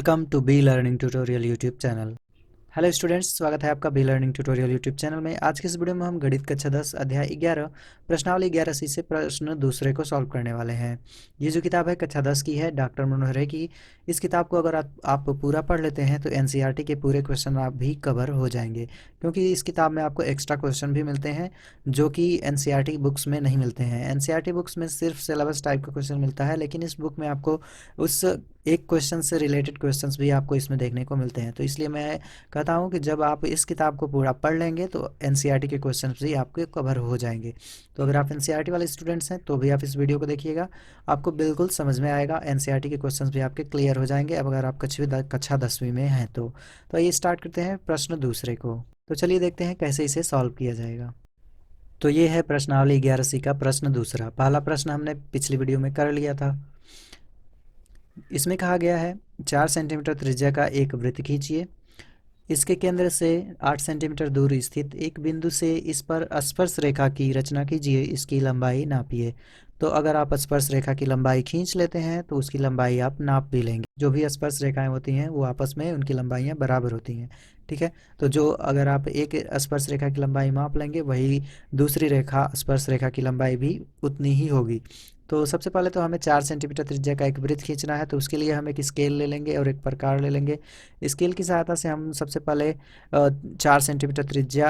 Welcome to B learning tutorial YouTube channel. Hello students, स्वागत है आपका B learning tutorial YouTube channel में। आज की इस वीडियो में हम गणित कक्षा 10 अध्याय 11 प्रश्नावली 11C से प्रश्न दूसरे को सॉल्व करने वाले हैं। ये जो किताब है कक्षा 10 की है, डॉक्टर मनोहर की। इस किताब को अगर आप पूरा पढ़ लेते हैं तो एनसीईआरटी के पूरे क्वेश्चन आप भी कवर हो जाएंगे, क्योंकि इस किताब में आपको एक्स्ट्रा क्वेश्चन भी मिलते हैं जो कि एनसीईआरटी बुक्स में नहीं मिलते हैं। एनसीईआरटी बुक्स में सिर्फ सिलेबस टाइप का क्वेश्चन मिलता है, लेकिन इस बुक में आपको उस एक क्वेश्चन से रिलेटेड क्वेश्चंस भी आपको इसमें देखने को मिलते हैं। तो इसलिए मैं कहता हूँ कि जब आप इस किताब को पूरा पढ़ लेंगे तो एनसीईआरटी के क्वेश्चंस भी आपके कवर हो जाएंगे। तो अगर आप एनसीईआरटी वाले स्टूडेंट्स हैं तो भी आप इस वीडियो को देखिएगा, आपको बिल्कुल समझ में आएगा। एनसीईआरटी के क्वेश्चंस भी आपके क्लियर हो जाएंगे अब अगर आप कक्षा 10वीं में हैं तो ये स्टार्ट करते हैं प्रश्न दूसरे को। तो चलिए देखते हैं कैसे इसे सॉल्व किया जाएगा। तो ये है प्रश्नावली 11C का प्रश्न दूसरा। पहला प्रश्न हमने पिछली वीडियो में कर लिया था। इसमें कहा गया है 4 सेंटीमीटर त्रिज्या का एक वृत्त खींचिए। इसके केंद्र से 8 सेंटीमीटर दूर स्थित एक बिंदु से इस पर स्पर्श रेखा की रचना कीजिए। इसकी लंबाई नापिए। तो अगर आप स्पर्श रेखा की लंबाई खींच लेते हैं तो उसकी लंबाई आप नाप भी लेंगे। जो भी स्पर्श रेखाएं होती हैं वो आपस में उनकी लंबाइयां बराबर होती हैं, ठीक है। तो जो अगर आप एक स्पर्श रेखा की लंबाई माप लेंगे, वही दूसरी रेखा स्पर्श रेखा की लंबाई भी उतनी ही होगी। तो सबसे पहले तो हमें 4 सेंटीमीटर त्रिज्या का एक वृत्त खींचना है, तो उसके लिए हम एक स्केल ले लेंगे और एक प्रकार ले लेंगे। स्केल की सहायता से हम सबसे पहले 4 सेंटीमीटर त्रिज्या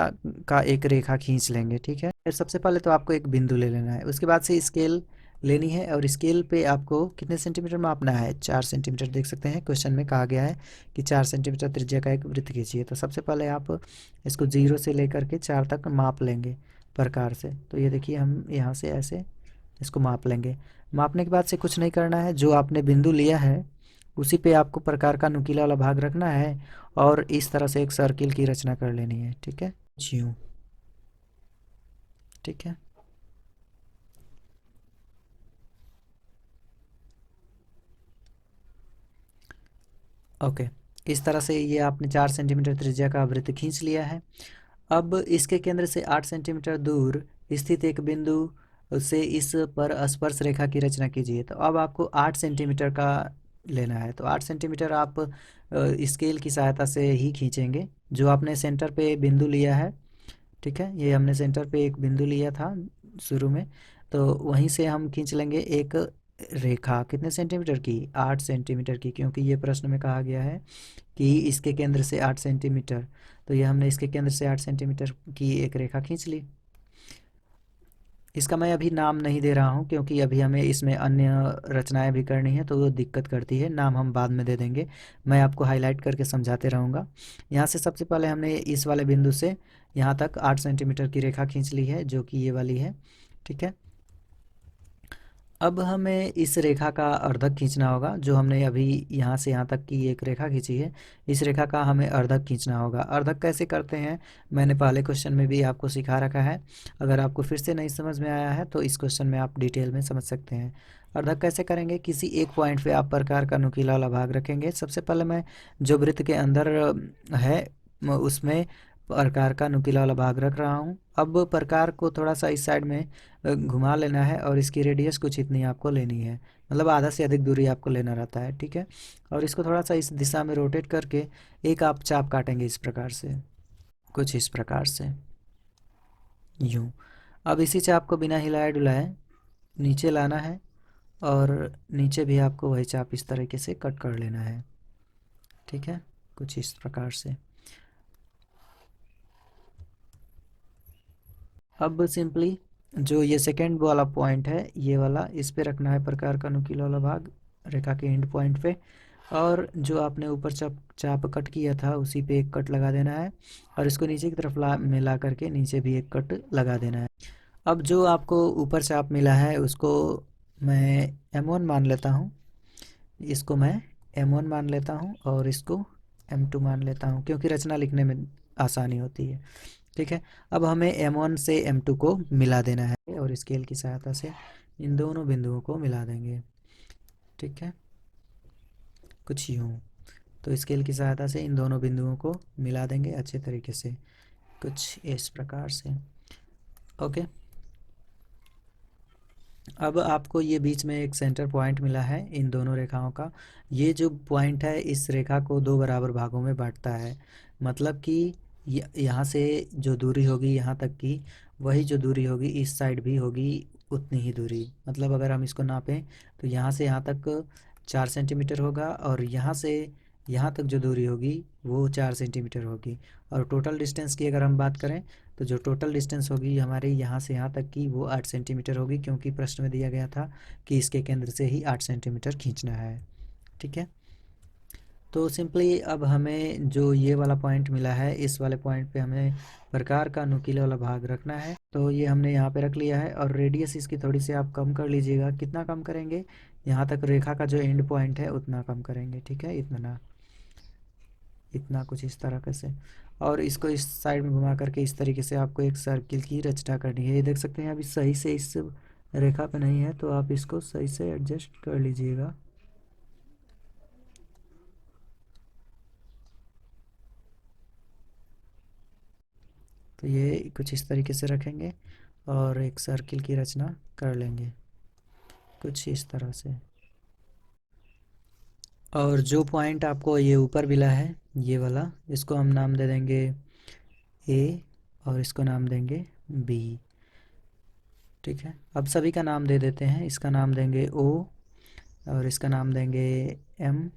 का एक रेखा खींच लेंगे, ठीक है। फिर सबसे पहले तो आपको एक बिंदु ले लेना है, उसके बाद से स्केल लेनी है और स्केल पे आपको कितने सेंटीमीटर मापना है, 4 सेंटीमीटर। देख सकते हैं क्वेश्चन में कहा गया है कि 4 सेंटीमीटर त्रिज्या का एक वृत्त खींचिए। तो सबसे पहले आप इसको 0 से लेकर के 4 तक माप लेंगे प्रकार से। तो ये देखिए हम यहाँ से ऐसे इसको माप लेंगे। मापने के बाद से कुछ नहीं करना है, जो आपने बिंदु लिया है उसी पे आपको प्रकार का नुकीला वाला भाग रखना है और इस तरह से एक सर्किल की रचना कर लेनी है, ठीक है। यूं, ठीक है। ओके, इस तरह से ये आपने 4 सेंटीमीटर त्रिज्या का वृत्त खींच लिया है। अब इसके केंद्र से 8 सेंटीमीटर दूर स्थित एक बिंदु से इस पर स्पर्श रेखा की रचना कीजिए। तो अब आपको 8 सेंटीमीटर का लेना है। तो 8 सेंटीमीटर आप स्केल की सहायता से ही खींचेंगे। जो आपने सेंटर पे बिंदु लिया है, ठीक है, ये हमने सेंटर पे एक बिंदु लिया था शुरू में, तो वहीं से हम खींच लेंगे एक रेखा। कितने सेंटीमीटर की, 8 सेंटीमीटर की, क्योंकि ये प्रश्न में कहा गया है कि इसके केंद्र से 8 सेंटीमीटर। तो ये हमने इसके केंद्र से 8 सेंटीमीटर की एक रेखा खींच ली। इसका मैं अभी नाम नहीं दे रहा हूँ, क्योंकि अभी हमें इसमें अन्य रचनाएं भी करनी है तो वो दिक्कत करती है। नाम हम बाद में दे देंगे, मैं आपको हाईलाइट करके समझाते रहूँगा। यहाँ से सबसे पहले हमने इस वाले बिंदु से यहाँ तक 8 सेंटीमीटर की रेखा खींच ली है, जो कि ये वाली है, ठीक है। अब हमें इस रेखा का अर्धक खींचना होगा। जो हमने अभी यहाँ से यहाँ तक की एक रेखा खींची है, इस रेखा का हमें अर्धक खींचना होगा। अर्धक कैसे करते हैं मैंने पहले क्वेश्चन में भी आपको सिखा रखा है। अगर आपको फिर से नहीं समझ में आया है तो इस क्वेश्चन में आप डिटेल में समझ सकते हैं। अर्धक कैसे करेंगे, किसी एक पॉइंट पे आप प्रकार का नुकीला वाला भाग रखेंगे। सबसे पहले मैं जो वृत्त के अंदर है उसमें प्रकार का नुकीला वाला भाग रख रहा हूँ। अब प्रकार को थोड़ा सा इस साइड में घुमा लेना है और इसकी रेडियस कुछ इतनी आपको लेनी है, मतलब आधा से अधिक दूरी आपको लेना रहता है, ठीक है। और इसको थोड़ा सा इस दिशा में रोटेट करके एक आप चाप काटेंगे इस प्रकार से, कुछ इस प्रकार से, यूँ। अब इसी चाप को बिना हिलाए डुलाए नीचे लाना है और नीचे भी आपको वही चाप इस तरीके से कट कर लेना है, ठीक है, कुछ इस प्रकार से। अब सिंपली जो ये सेकेंड वाला पॉइंट है, ये वाला, इस पे रखना है प्रकार का नुकीला वाला भाग रेखा के एंड पॉइंट पे। और जो आपने ऊपर चाप कट किया था उसी पे एक कट लगा देना है और इसको नीचे की तरफ मिला करके नीचे भी एक कट लगा देना है। अब जो आपको ऊपर चाप मिला है उसको मैं M1 मान लेता हूँ, इसको मैं M1 मान लेता हूँ और इसको M2 मान लेता हूँ, क्योंकि रचना लिखने में आसानी होती है, ठीक है। अब हमें M1 से M2 को मिला देना है और स्केल की सहायता से इन दोनों बिंदुओं को मिला देंगे, ठीक है, कुछ यूँ। तो स्केल की सहायता से इन दोनों बिंदुओं को मिला देंगे अच्छे तरीके से, कुछ इस प्रकार से, ओके। अब आपको ये बीच में एक सेंटर पॉइंट मिला है इन दोनों रेखाओं का। ये जो पॉइंट है इस रेखा को दो बराबर भागों में बांटता है। मतलब कि यहाँ से जो दूरी होगी यहाँ तक की, वही जो दूरी होगी इस साइड भी होगी उतनी ही दूरी। मतलब अगर हम इसको नापें तो यहाँ से यहाँ तक 4 सेंटीमीटर होगा, और यहाँ से यहाँ तक जो दूरी होगी वो 4 सेंटीमीटर होगी। और टोटल डिस्टेंस की अगर हम बात करें तो जो टोटल डिस्टेंस होगी हमारे यहाँ से यहाँ तक की वो 8 सेंटीमीटर होगी, क्योंकि प्रश्न में दिया गया था कि इसके केंद्र से ही 8 सेंटीमीटर खींचना है। ठीक है, तो सिंपली अब हमें जो ये वाला पॉइंट मिला है इस वाले पॉइंट पे हमें प्रकार का नुकीला वाला भाग रखना है। तो ये हमने यहाँ पे रख लिया है, और रेडियस इसकी थोड़ी सी आप कम कर लीजिएगा। कितना कम करेंगे? यहाँ तक रेखा का जो एंड पॉइंट है उतना कम करेंगे। ठीक है, इतना कुछ इस तरह कैसे। और इसको इस साइड में घुमा करके इस तरीके से आपको एक सर्किल की रचना करनी है। ये देख सकते हैं अभी सही से इस रेखा पे नहीं है, तो आप इसको सही से एडजस्ट कर लीजिएगा। तो ये कुछ इस तरीके से रखेंगे और एक सर्किल की रचना कर लेंगे कुछ इस तरह से। और जो पॉइंट आपको ये ऊपर मिला है ये वाला, इसको हम नाम दे देंगे ए, और इसको नाम देंगे बी। ठीक है, अब सभी का नाम दे देते हैं। इसका नाम देंगे ओ, और इसका नाम देंगे एम,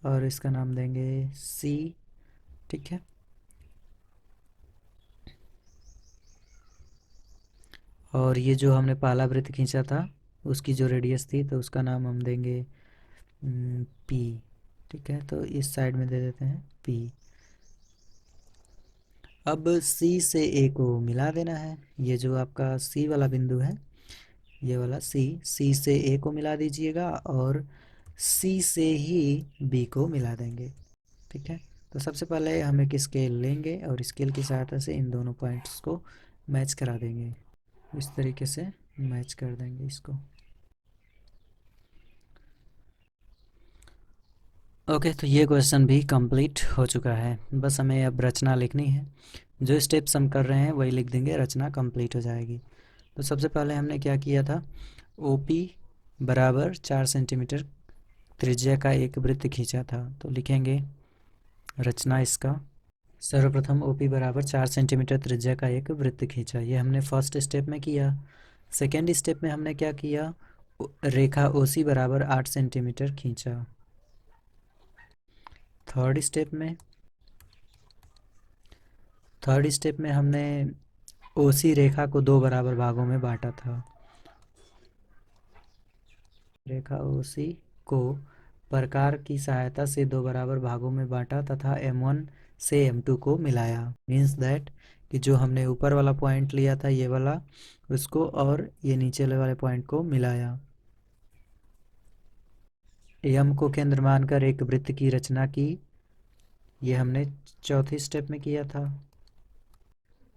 और इसका नाम देंगे सी। ठीक है, और ये जो हमने पहला वृत्त खींचा था उसकी जो रेडियस थी तो उसका नाम हम देंगे पी। ठीक है, तो इस साइड में दे देते हैं पी। अब सी से ए को मिला देना है। ये जो आपका सी वाला बिंदु है, ये वाला सी से ए को मिला दीजिएगा, और सी से ही बी को मिला देंगे। ठीक है, तो सबसे पहले हम एक स्केल लेंगे और स्केल की सहायता से इन दोनों पॉइंट्स को मैच करा देंगे। इस तरीके से मैच कर देंगे इसको। ओके, तो ये क्वेश्चन भी कंप्लीट हो चुका है। बस हमें अब रचना लिखनी है। जो स्टेप्स हम कर रहे हैं वही लिख देंगे, रचना कंप्लीट हो जाएगी। तो सबसे पहले हमने क्या किया था, ओ पी बराबर 4 सेंटीमीटर त्रिज्या का एक वृत्त खींचा था। तो लिखेंगे रचना इसका। सर्वप्रथम ओ पी बराबर 4 सेंटीमीटर त्रिज्या का एक वृत्त खींचा, ये हमने फर्स्ट स्टेप में किया। सेकेंड स्टेप में हमने क्या किया, रेखा ओ सी बराबर 8 सेंटीमीटर खींचा। थर्ड स्टेप में हमने ओ सी रेखा को दो बराबर भागों में बांटा था। रेखा ओ सी को प्रकार की सहायता से दो बराबर भागों में बांटा तथा M1 से M2 को मिलाया। मीन्स दैट कि जो हमने ऊपर वाला पॉइंट लिया था ये वाला, उसको और ये नीचे वाले पॉइंट को मिलाया। M को केंद्र मानकर एक वृत्त की रचना की, ये हमने चौथी स्टेप में किया था।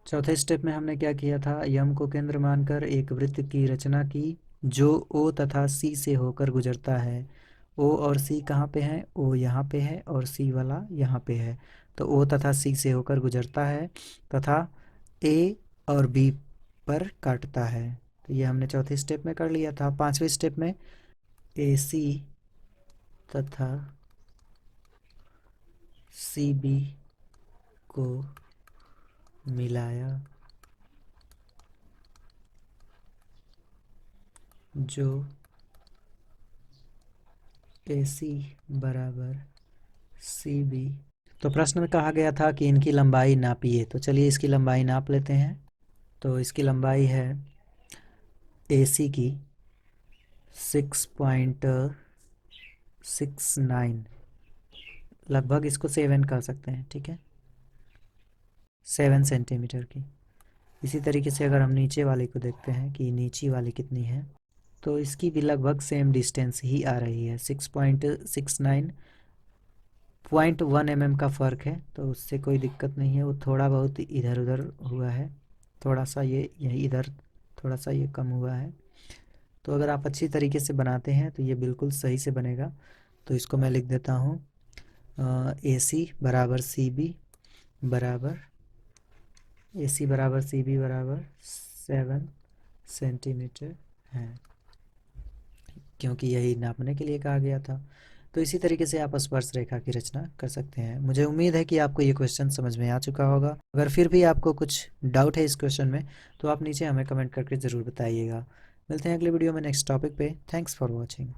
चौथे स्टेप में हमने क्या किया था, यम को केंद्र मानकर एक वृत्त की रचना की जो ओ तथा सी से होकर गुजरता है। ओ और सी कहाँ पे हैं, ओ यहाँ पे है और सी वाला यहाँ पे है। तो ओ तथा सी से होकर गुजरता है तथा ए और बी पर काटता है। तो ये हमने चौथे स्टेप में कर लिया था। पांचवें स्टेप में ए सी तथा सी बी को मिलाया, जो ए सी बराबर सी बी। तो प्रश्न में कहा गया था कि इनकी लंबाई नापिए, तो चलिए इसकी लंबाई नाप लेते हैं। तो इसकी लंबाई है ए सी की 6.69, लगभग इसको 7 कर सकते हैं। ठीक है, 7 सेंटीमीटर की। इसी तरीके से अगर हम नीचे वाले को देखते हैं कि नीची वाली कितनी है, तो इसकी भी लगभग सेम डिस्टेंस ही आ रही है। 6.69, 0.1 mm का फ़र्क है, तो उससे कोई दिक्कत नहीं है। वो थोड़ा बहुत इधर उधर हुआ है, थोड़ा सा ये यही इधर, थोड़ा सा ये कम हुआ है। तो अगर आप अच्छी तरीके से बनाते हैं तो ये बिल्कुल सही से बनेगा। तो इसको मैं लिख देता हूँ, ए सी बराबर सी बी बराबर, ए सी बराबर सी बी बराबर 7 सेंटीमीटर हैं, क्योंकि यही नापने के लिए कहा गया था। तो इसी तरीके से आप स्पर्श रेखा की रचना कर सकते हैं। मुझे उम्मीद है कि आपको ये क्वेश्चन समझ में आ चुका होगा। अगर फिर भी आपको कुछ डाउट है इस क्वेश्चन में तो आप नीचे हमें कमेंट करके ज़रूर बताइएगा। मिलते हैं अगले वीडियो में नेक्स्ट टॉपिक पे। Thanks for watching.